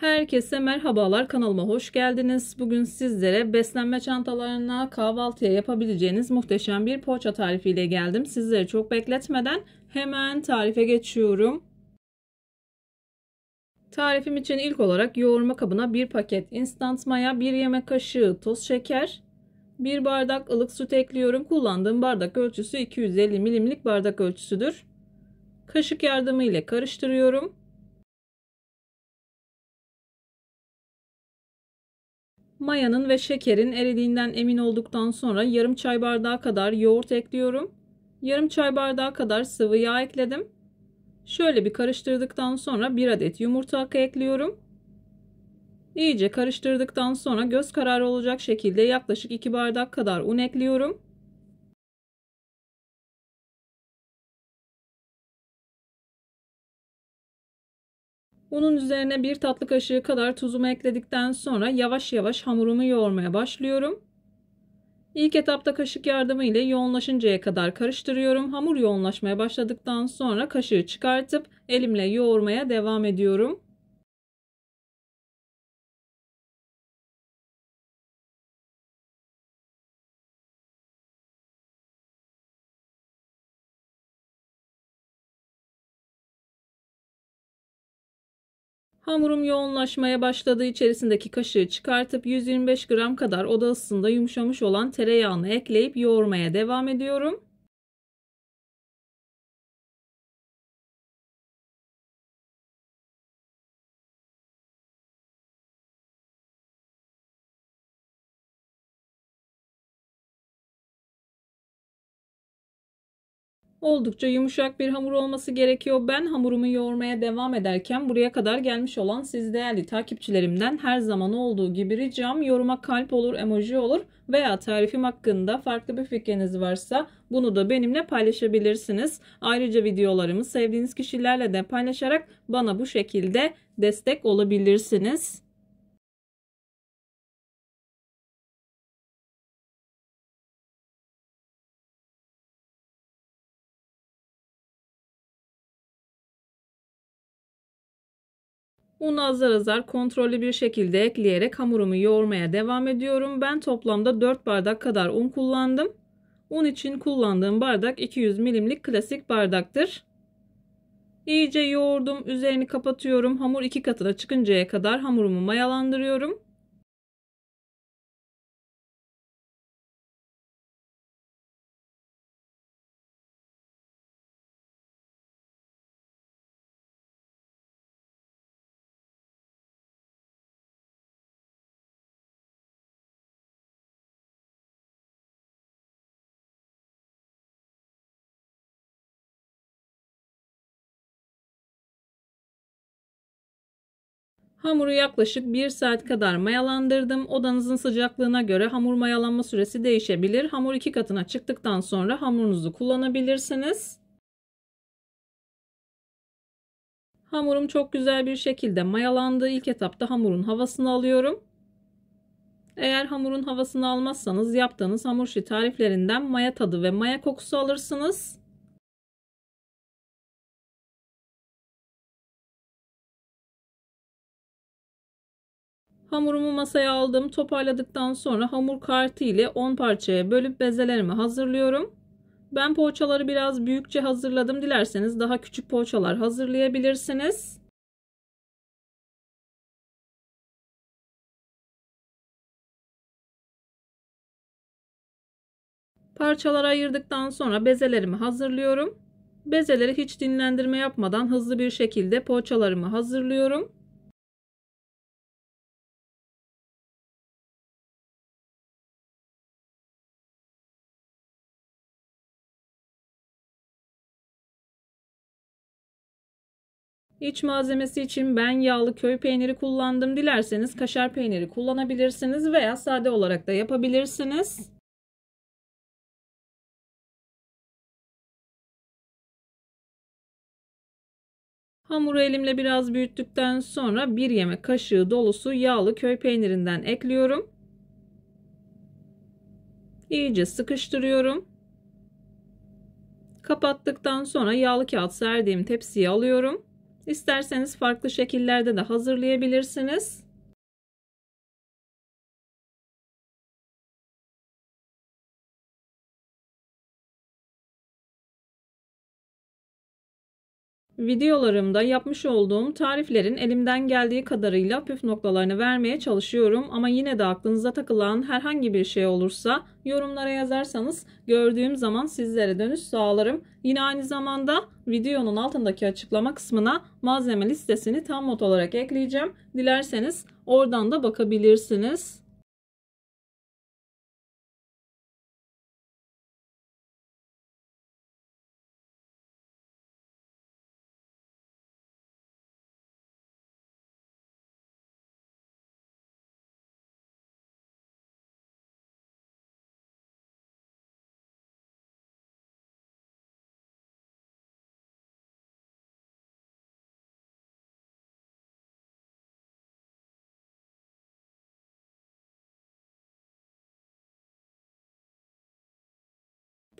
Herkese merhabalar, kanalıma hoş geldiniz. Bugün sizlere beslenme çantalarına kahvaltıya yapabileceğiniz muhteşem bir poğaça tarifiyle geldim. Sizleri çok bekletmeden hemen tarife geçiyorum. Tarifim için ilk olarak yoğurma kabına 1 paket instant maya, 1 yemek kaşığı toz şeker, 1 bardak ılık süt ekliyorum. Kullandığım bardak ölçüsü 250 milimlik bardak ölçüsüdür. Kaşık yardımı ile karıştırıyorum. Mayanın ve şekerin eridiğinden emin olduktan sonra yarım çay bardağı kadar yoğurt ekliyorum. Yarım çay bardağı kadar sıvı yağ ekledim. Şöyle bir karıştırdıktan sonra 1 adet yumurta akı ekliyorum. İyice karıştırdıktan sonra göz kararı olacak şekilde yaklaşık 2 bardak kadar un ekliyorum. Unun üzerine 1 tatlı kaşığı kadar tuzumu ekledikten sonra yavaş yavaş hamurumu yoğurmaya başlıyorum. İlk etapta kaşık yardımı ile yoğunlaşıncaya kadar karıştırıyorum. Hamur yoğunlaşmaya başladıktan sonra kaşığı çıkartıp elimle yoğurmaya devam ediyorum. Hamurum yoğunlaşmaya başladığı içerisindeki kaşığı çıkartıp 125 gram kadar oda ısısında yumuşamış olan tereyağını ekleyip yoğurmaya devam ediyorum. Oldukça yumuşak bir hamur olması gerekiyor. Ben hamurumu yoğurmaya devam ederken buraya kadar gelmiş olan siz değerli takipçilerimden her zaman olduğu gibi ricam yoruma kalp olur, emoji olur veya tarifim hakkında farklı bir fikriniz varsa bunu da benimle paylaşabilirsiniz. Ayrıca videolarımı sevdiğiniz kişilerle de paylaşarak bana bu şekilde destek olabilirsiniz. Unu azar azar kontrollü bir şekilde ekleyerek hamurumu yoğurmaya devam ediyorum. Ben toplamda 4 bardak kadar un kullandım. Un için kullandığım bardak 200 milimlik klasik bardaktır. İyice yoğurdum. Üzerini kapatıyorum. Hamur 2 katına çıkıncaya kadar hamurumu mayalandırıyorum. Hamuru yaklaşık 1 saat kadar mayalandırdım. Odanızın sıcaklığına göre hamur mayalanma süresi değişebilir. Hamur 2 katına çıktıktan sonra hamurunuzu kullanabilirsiniz. Hamurum çok güzel bir şekilde mayalandı. İlk etapta hamurun havasını alıyorum. Eğer hamurun havasını almazsanız yaptığınız hamur işi tariflerinden maya tadı ve maya kokusu alırsınız. Hamurumu masaya aldım. Toparladıktan sonra hamur kartı ile 10 parçaya bölüp bezelerimi hazırlıyorum. Ben poğaçaları biraz büyükçe hazırladım. Dilerseniz daha küçük poğaçalar hazırlayabilirsiniz. Parçalara ayırdıktan sonra bezelerimi hazırlıyorum. Bezeleri hiç dinlendirme yapmadan hızlı bir şekilde poğaçalarımı hazırlıyorum. İç malzemesi için ben yağlı köy peyniri kullandım. Dilerseniz kaşar peyniri kullanabilirsiniz veya sade olarak da yapabilirsiniz. Hamuru elimle biraz büyüttükten sonra 1 yemek kaşığı dolusu yağlı köy peynirinden ekliyorum. İyice sıkıştırıyorum. Kapattıktan sonra yağlı kağıt serdiğim tepsiye alıyorum. İsterseniz farklı şekillerde de hazırlayabilirsiniz. Videolarımda yapmış olduğum tariflerin elimden geldiği kadarıyla püf noktalarını vermeye çalışıyorum ama yine de aklınıza takılan herhangi bir şey olursa yorumlara yazarsanız gördüğüm zaman sizlere dönüş sağlarım. Yine aynı zamanda videonun altındaki açıklama kısmına malzeme listesini tam not olarak ekleyeceğim. Dilerseniz oradan da bakabilirsiniz.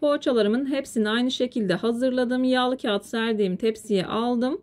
Poğaçalarımın hepsini aynı şekilde hazırladım. Yağlı kağıt serdiğim tepsiye aldım.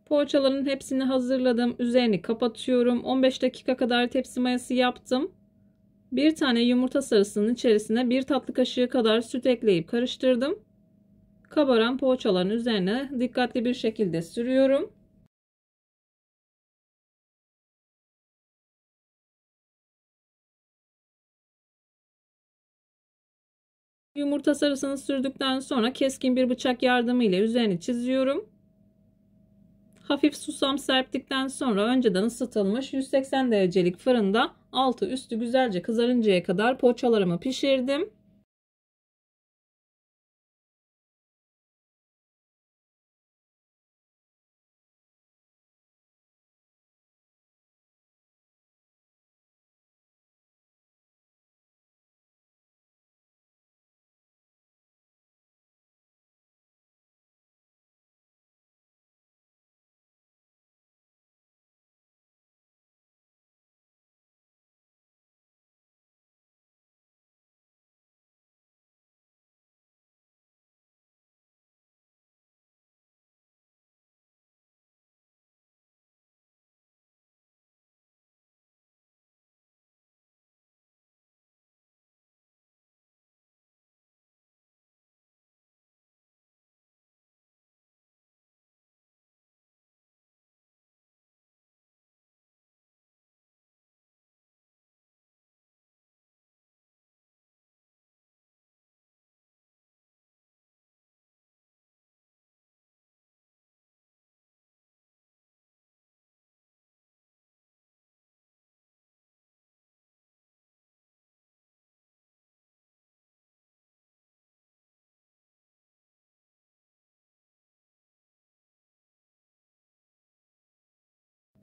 Poğaçaların hepsini hazırladım. Üzerini kapatıyorum. 15 dakika kadar tepsi mayası yaptım. Bir tane yumurta sarısının içerisine 1 tatlı kaşığı kadar süt ekleyip karıştırdım. Kabaran poğaçaların üzerine dikkatli bir şekilde sürüyorum. Yumurta sarısını sürdükten sonra keskin bir bıçak yardımıyla üzerini çiziyorum. Hafif susam serptikten sonra önceden ısıtılmış 180 derecelik fırında altı üstü güzelce kızarıncaya kadar poğaçalarımı pişirdim.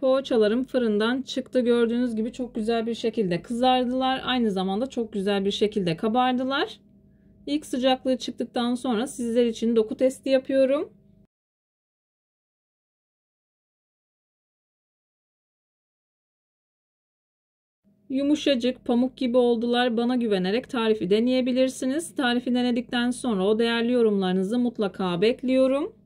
Poğaçalarım fırından çıktı. Gördüğünüz gibi çok güzel bir şekilde kızardılar. Aynı zamanda çok güzel bir şekilde kabardılar. İlk sıcaklığı çıktıktan sonra sizler için doku testi yapıyorum. Yumuşacık, pamuk gibi oldular. Bana güvenerek tarifi deneyebilirsiniz. Tarifi denedikten sonra o değerli yorumlarınızı mutlaka bekliyorum.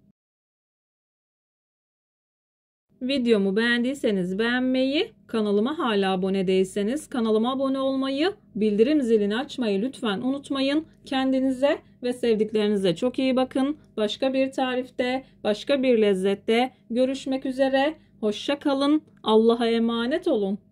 Videomu beğendiyseniz beğenmeyi, kanalıma hala abone değilseniz kanalıma abone olmayı, bildirim zilini açmayı lütfen unutmayın. Kendinize ve sevdiklerinize çok iyi bakın. Başka bir tarifte, başka bir lezzette görüşmek üzere. Hoşça kalın. Allah'a emanet olun.